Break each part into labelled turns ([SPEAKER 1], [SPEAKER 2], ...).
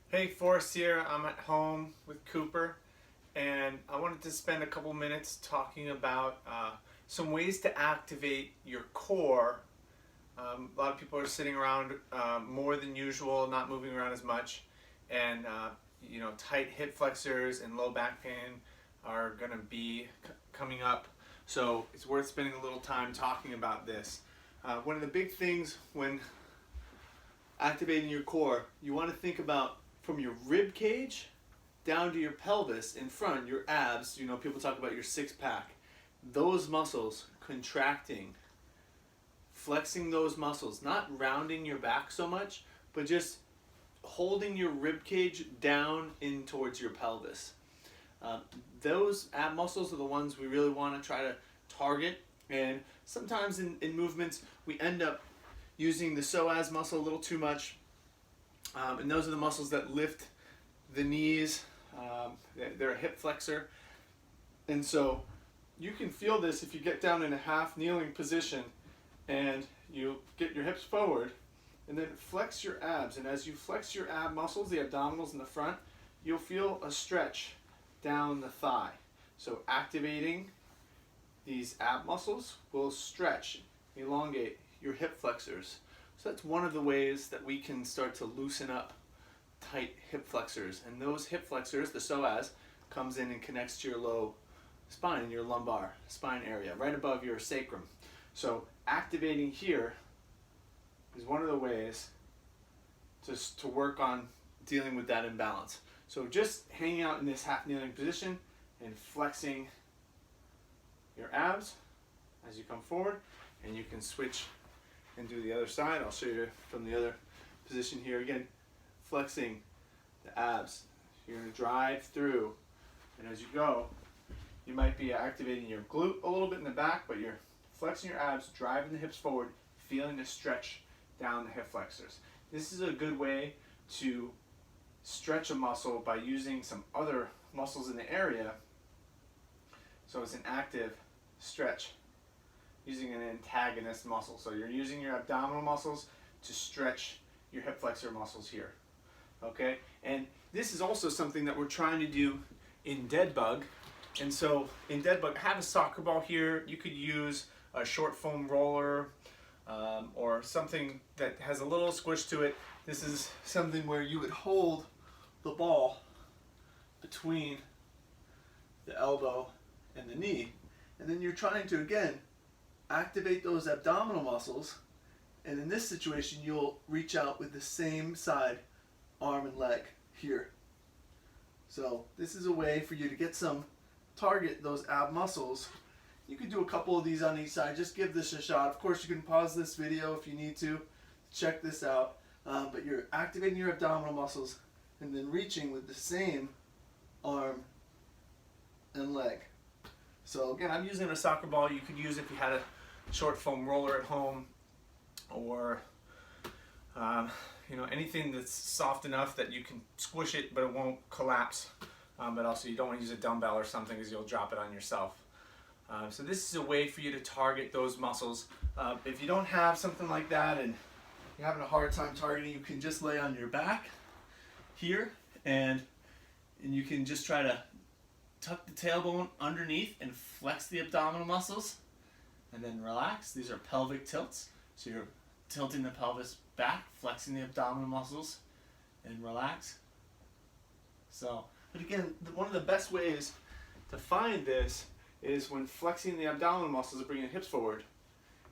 [SPEAKER 1] Hey, Forrest here. I'm at home with Cooper, and I wanted to spend a couple minutes talking about some ways to activate your core. A lot of people are sitting around more than usual, not moving around as much, and tight hip flexors and low back pain are going to be coming up. So it's worth spending a little time talking about this. One of the big things when activating your core, you want to think about from your rib cage down to your pelvis in front, your abs. People talk about your six pack. Those muscles contracting, flexing those muscles, not rounding your back so much, but just holding your rib cage down in towards your pelvis. Those ab muscles are the ones we really want to try to target. And sometimes in movements, we end up using the psoas muscle a little too much. And those are the muscles that lift the knees. They're a hip flexor. And so you can feel this if you get down in a half kneeling position and you get your hips forward and then flex your abs. And as you flex your ab muscles, the abdominals in the front, you'll feel a stretch down the thigh. So activating these ab muscles will stretch, elongate your hip flexors. So that's one of the ways that we can start to loosen up tight hip flexors. And those hip flexors, the psoas, comes in and connects to your low spine, your lumbar spine area, right above your sacrum. So activating here is one of the ways to work on dealing with that imbalance. So just hanging out in this half kneeling position and flexing your abs as you come forward, and you can switch and do the other side. I'll show you from the other position here. Again, flexing the abs. You're going to drive through, and as you go, you might be activating your glute a little bit in the back, but you're flexing your abs, driving the hips forward, feeling the stretch down the hip flexors. This is a good way to stretch a muscle by using some other muscles in the area. So it's an active stretch using an antagonist muscle. So you're using your abdominal muscles to stretch your hip flexor muscles here. Okay? And this is also something that we're trying to do in dead bug. And so in dead bug, have a soccer ball here. You could use a short foam roller or something that has a little squish to it. This is something where you would hold the ball between the elbow and the knee. And then you're trying to, again, activate those abdominal muscles, and in this situation you'll reach out with the same side arm and leg here. So this is a way for you to target those ab muscles. You could do a couple of these on each side. Just give this a shot. Of course, you can pause this video if you need to check this out, but you're activating your abdominal muscles and then reaching with the same arm and leg. So again, I'm using a soccer ball. You could use if you had a short foam roller at home, or anything that's soft enough that you can squish it but it won't collapse. But also you don't want to use a dumbbell or something because you'll drop it on yourself. So this is a way for you to target those muscles. If you don't have something like that and you're having a hard time targeting, you can just lay on your back here and you can just try to tuck the tailbone underneath and flex the abdominal muscles and then relax. These are pelvic tilts. So you're tilting the pelvis back, flexing the abdominal muscles, and relax. So, but again, one of the best ways to find this is when flexing the abdominal muscles and bringing the hips forward,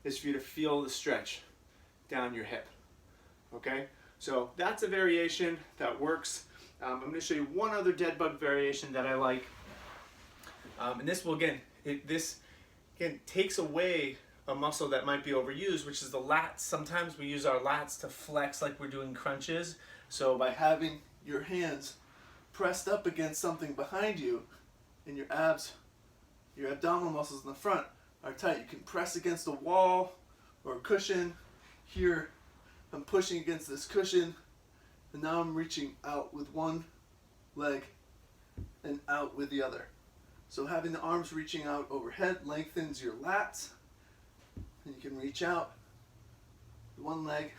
[SPEAKER 1] is for you to feel the stretch down your hip. Okay? So that's a variation that works. I'm going to show you one other dead bug variation that I like. And this will, this takes away a muscle that might be overused, which is the lats. Sometimes we use our lats to flex like we're doing crunches. So by having your hands pressed up against something behind you and your abs, your abdominal muscles in the front are tight, you can press against a wall or a cushion. Here I'm pushing against this cushion, and now I'm reaching out with one leg and out with the other. So having the arms reaching out overhead lengthens your lats, and you can reach out one leg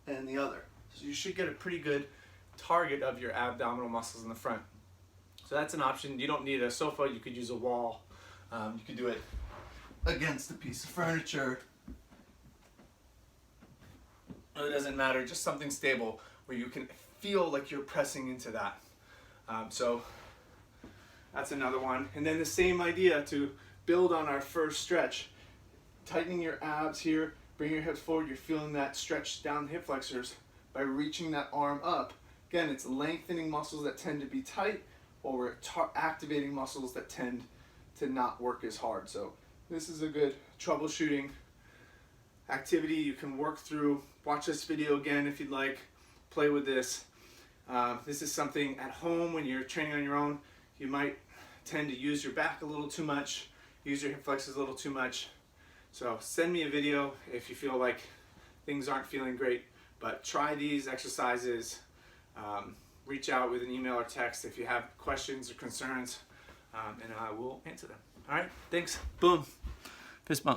[SPEAKER 1] and the other. So you should get a pretty good target of your abdominal muscles in the front. So that's an option. You don't need a sofa, you could use a wall. You could do it against a piece of furniture. It doesn't matter, just something stable where you can feel like you're pressing into that. So that's another one. And then the same idea to build on our first stretch. Tightening your abs here, bring your hips forward, you're feeling that stretch down the hip flexors by reaching that arm up. Again, it's lengthening muscles that tend to be tight, or we're activating muscles that tend to not work as hard. So this is a good troubleshooting activity you can work through. Watch this video again if you'd like, play with this. This is something at home when you're training on your own, you might tend to use your back a little too much, use your hip flexors a little too much. So send me a video if you feel like things aren't feeling great, but try these exercises. Reach out with an email or text if you have questions or concerns, and I will answer them. All right, thanks. Boom. Fist bump.